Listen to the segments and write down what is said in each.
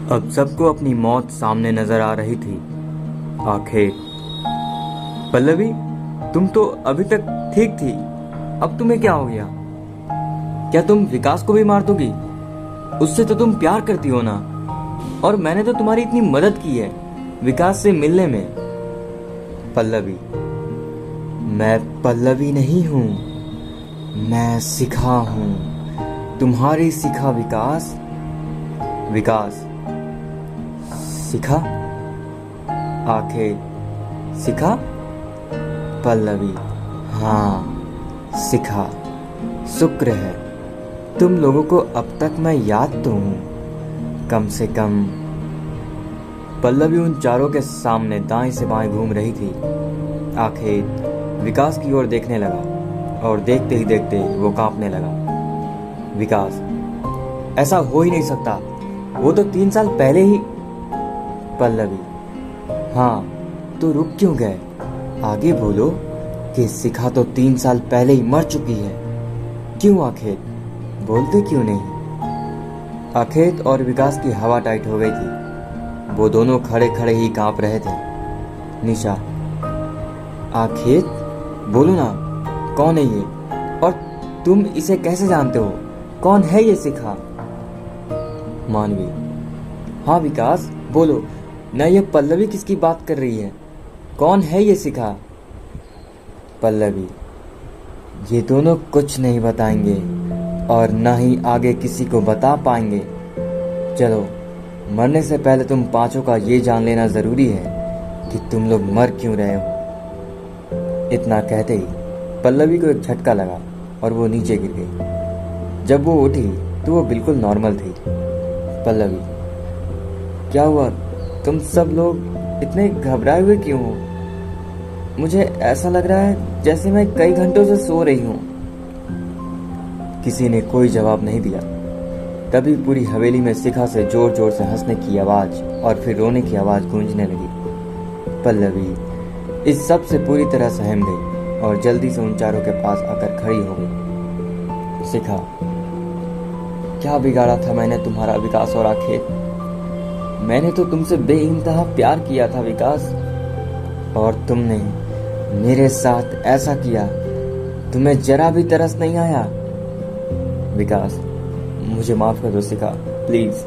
अब सबको अपनी मौत सामने नजर आ रही थी। आखिर पल्लवी, तुम तो अभी तक ठीक थी, अब तुम्हें क्या हो गया? क्या तुम विकास को भी मार दोगी? उससे तो तुम प्यार करती हो ना, और मैंने तो तुम्हारी इतनी मदद की है विकास से मिलने में। पल्लवी, मैं पल्लवी नहीं हूं, मैं शिखा हूं, तुम्हारी शिखा। विकास, विकास, शिखा, आखिर शिखा। पल्लवी, हाँ शिखा, शुक्र है तुम लोगों को अब तक मैं याद तो हूं, कम से कम। पल्लवी उन चारों के सामने दाएं से बाएं घूम रही थी। आखिर विकास की ओर देखने लगा और देखते ही देखते वो कांपने लगा। विकास, ऐसा हो ही नहीं सकता, वो तो 3 साल पहले ही। पल्लवी, हाँ तो रुक क्यों गए? आगे बोलो कि शिखा तो 3 साल पहले ही मर चुकी है। क्यों आखिर बोलते क्यों नहीं? आखेत और विकास की हवा टाइट हो गई थी। वो दोनों खड़े खड़े ही कांप रहे थे। निशा, आखेत बोलो ना, कौन है ये? और तुम इसे कैसे जानते हो? कौन है ये शिखा? मानवी, हाँ विकास बोलो ना, ये पल्लवी किसकी बात कर रही है? कौन है ये शिखा? पल्लवी, ये दोनों कुछ नहीं बताएंगे और न ही आगे किसी को बता पाएंगे। चलो, मरने से पहले तुम पांचों का ये जान लेना जरूरी है कि तुम लोग मर क्यों रहे हो। इतना कहते ही पल्लवी को एक झटका लगा और वो नीचे गिर गई। जब वो उठी तो वो बिल्कुल नॉर्मल थी। पल्लवी, क्या हुआ? तुम सब लोग इतने घबराए हुए क्यों हो? मुझे ऐसा लग रहा है जैसे मैं कई घंटों से सो रही हूँ। किसी ने कोई जवाब नहीं दिया। तभी पूरी हवेली में शिखा से जोर जोर से हंसने की आवाज और फिर रोने की आवाज गूंजने लगी। पल्लवी इस सब से पूरी तरह सहम गई और जल्दी से उन चारों के पास आकर खड़ी हो गई। शिखा, क्या बिगाड़ा था मैंने तुम्हारा विकास और आखेत? मैंने तो तुमसे बेइंतहा प्यार किया था विकास, और तुमने मेरे साथ ऐसा किया। तुम्हें जरा भी तरस नहीं आया? विकास, मुझे माफ कर दो शिखा, प्लीज।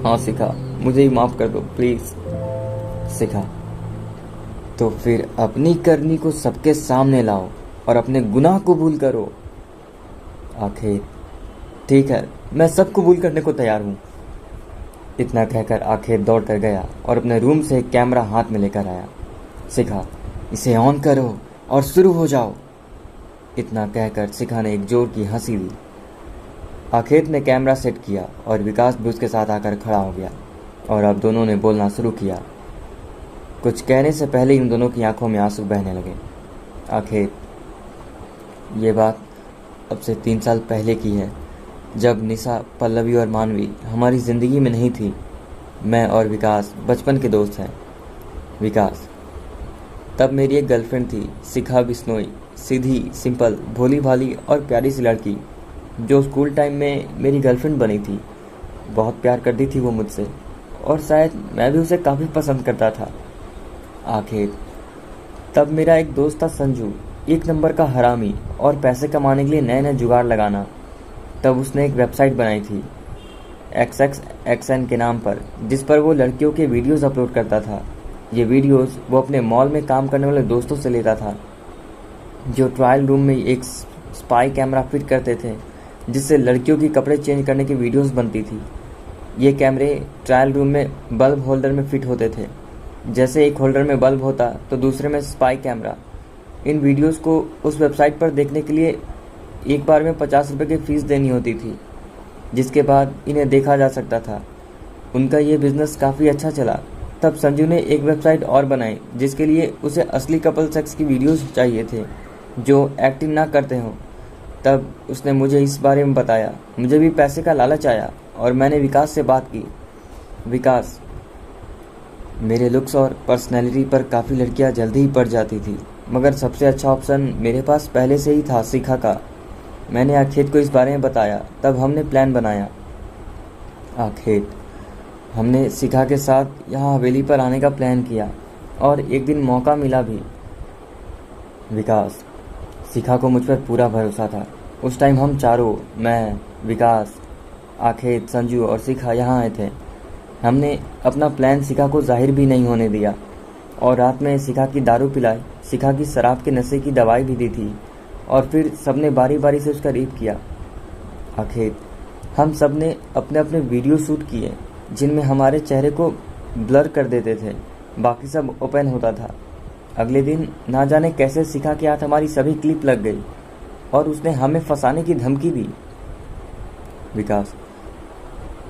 हाँ शिखा, मुझे ही माफ कर दो प्लीज। शिखा, तो फिर अपनी करनी को सबके सामने लाओ और अपने गुनाह कबूल करो। आखिर ठीक है, मैं सब कबूल करने को तैयार हूँ। इतना कहकर आखिर दौड़ कर गया और अपने रूम से एक कैमरा हाथ में लेकर आया। शिखा, इसे ऑन करो और शुरू हो जाओ। इतना कहकर शिखा ने एक जोर की हंसी दी। आखेत ने कैमरा सेट किया और विकास भी उसके साथ आकर खड़ा हो गया और अब दोनों ने बोलना शुरू किया। कुछ कहने से पहले इन दोनों की आंखों में आंसू बहने लगे। आखेत, ये बात अब से 3 साल पहले की है, जब निशा, पल्लवी और मानवी हमारी ज़िंदगी में नहीं थी। मैं और विकास बचपन के दोस्त हैं। विकास, तब मेरी एक गर्लफ्रेंड थी, शिखा बिश्नोई। सीधी, सिंपल, भोली भाली और प्यारी सी लड़की, जो स्कूल टाइम में मेरी गर्लफ्रेंड बनी थी। बहुत प्यार करती थी वो मुझसे, और शायद मैं भी उसे काफ़ी पसंद करता था। आखिर तब मेरा एक दोस्त था संजू, एक नंबर का हरामी और पैसे कमाने के लिए नए नए जुगाड़ लगाना। तब उसने एक वेबसाइट बनाई थी XXXN के नाम पर, जिस पर वो लड़कियों के वीडियोस अपलोड करता था। ये वीडियोस वो अपने मॉल में काम करने वाले दोस्तों से लेता था, जो ट्रायल रूम में एक स्पाई कैमरा फिट करते थे, जिससे लड़कियों की कपड़े चेंज करने की वीडियोस बनती थी। ये कैमरे ट्रायल रूम में बल्ब होल्डर में फिट होते थे। जैसे एक होल्डर में बल्ब होता तो दूसरे में स्पाई कैमरा। इन वीडियोस को उस वेबसाइट पर देखने के लिए एक बार में 50 रुपये की फ़ीस देनी होती थी, जिसके बाद इन्हें देखा जा सकता था। उनका ये बिज़नेस काफ़ी अच्छा चला। तब संजू ने एक वेबसाइट और बनाई, जिसके लिए उसे असली कपल सेक्स की वीडियोस चाहिए थे, जो एक्टिंग ना करते हों। तब उसने मुझे इस बारे में बताया। मुझे भी पैसे का लालच आया और मैंने विकास से बात की। विकास, मेरे लुक्स और पर्सनैलिटी पर काफ़ी लड़कियां जल्दी ही पड़ जाती थी, मगर सबसे अच्छा ऑप्शन मेरे पास पहले से ही था, शिखा का। मैंने आखेत को इस बारे में बताया। तब हमने प्लान बनाया। आखेत, हमने शिखा के साथ यहाँ हवेली पर आने का प्लान किया और एक दिन मौका मिला भी। विकास, शिखा को मुझ पर पूरा भरोसा था। उस टाइम हम चारों, मैं, विकास, आखेत, संजू और शिखा यहाँ आए थे। हमने अपना प्लान शिखा को जाहिर भी नहीं होने दिया और रात में शिखा की दारू पिलाई, शिखा की शराब के नशे की दवाई भी दी थी और फिर सबने बारी बारी से उसका रेप किया। आखेत, हम सब ने अपने अपने वीडियो शूट किए जिनमें हमारे चेहरे को ब्लर कर देते थे, बाकी सब ओपन होता था। अगले दिन ना जाने कैसे शिखा के हाथ हमारी सभी क्लिप लग गई और उसने हमें फंसाने की धमकी दी। विकास,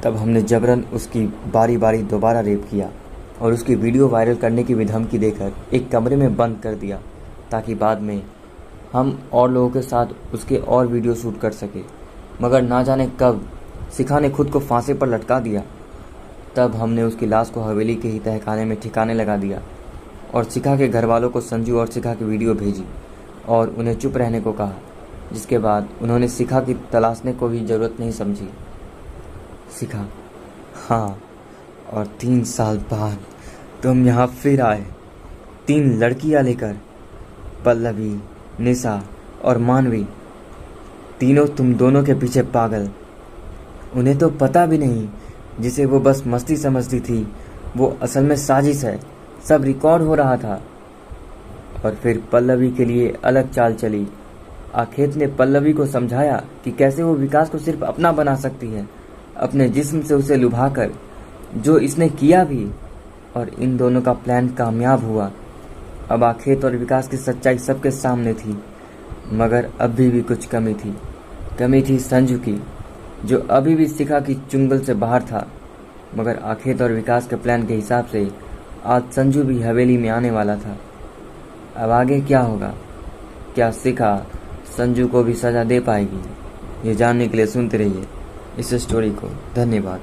तब हमने जबरन उसकी बारी बारी दोबारा रेप किया और उसकी वीडियो वायरल करने की भी धमकी देकर एक कमरे में बंद कर दिया ताकि बाद में हम और लोगों के साथ उसके और वीडियो शूट कर सके। मगर ना जाने कब शिखा ने खुद को फांसी पर लटका दिया। तब हमने उसकी लाश को हवेली के ही तहखाने में ठिकाने लगा दिया और शिखा के घर वालों को संजू और शिखा की वीडियो भेजी और उन्हें चुप रहने को कहा, जिसके बाद उन्होंने शिखा की तलाशने को भी ज़रूरत नहीं समझी। शिखा, हाँ, और 3 साल बाद तुम यहाँ फिर आए, 3 लड़कियाँ लेकर, पल्लवी, निशा और मानवी। तीनों तुम दोनों के पीछे पागल। उन्हें तो पता भी नहीं, जिसे वो बस मस्ती समझती थी वो असल में साजिश है। सब रिकॉर्ड हो रहा था। और फिर पल्लवी के लिए अलग चाल चली। आखेत ने पल्लवी को समझाया कि कैसे वो विकास को सिर्फ अपना बना सकती है, अपने जिस्म से उसे लुभाकर, जो इसने किया भी। और इन दोनों का प्लान कामयाब हुआ। अब आखेत और विकास की सच्चाई सबके सामने थी, मगर अभी भी कुछ कमी थी संजू की, जो अभी भी शिखा की चुंगल से बाहर था। मगर आखेत और विकास के प्लान के हिसाब से आज संजू भी हवेली में आने वाला था। अब आगे क्या होगा? क्या शिखा संजू को भी सजा दे पाएगी? ये जानने के लिए सुनते रहिए इस स्टोरी को। धन्यवाद।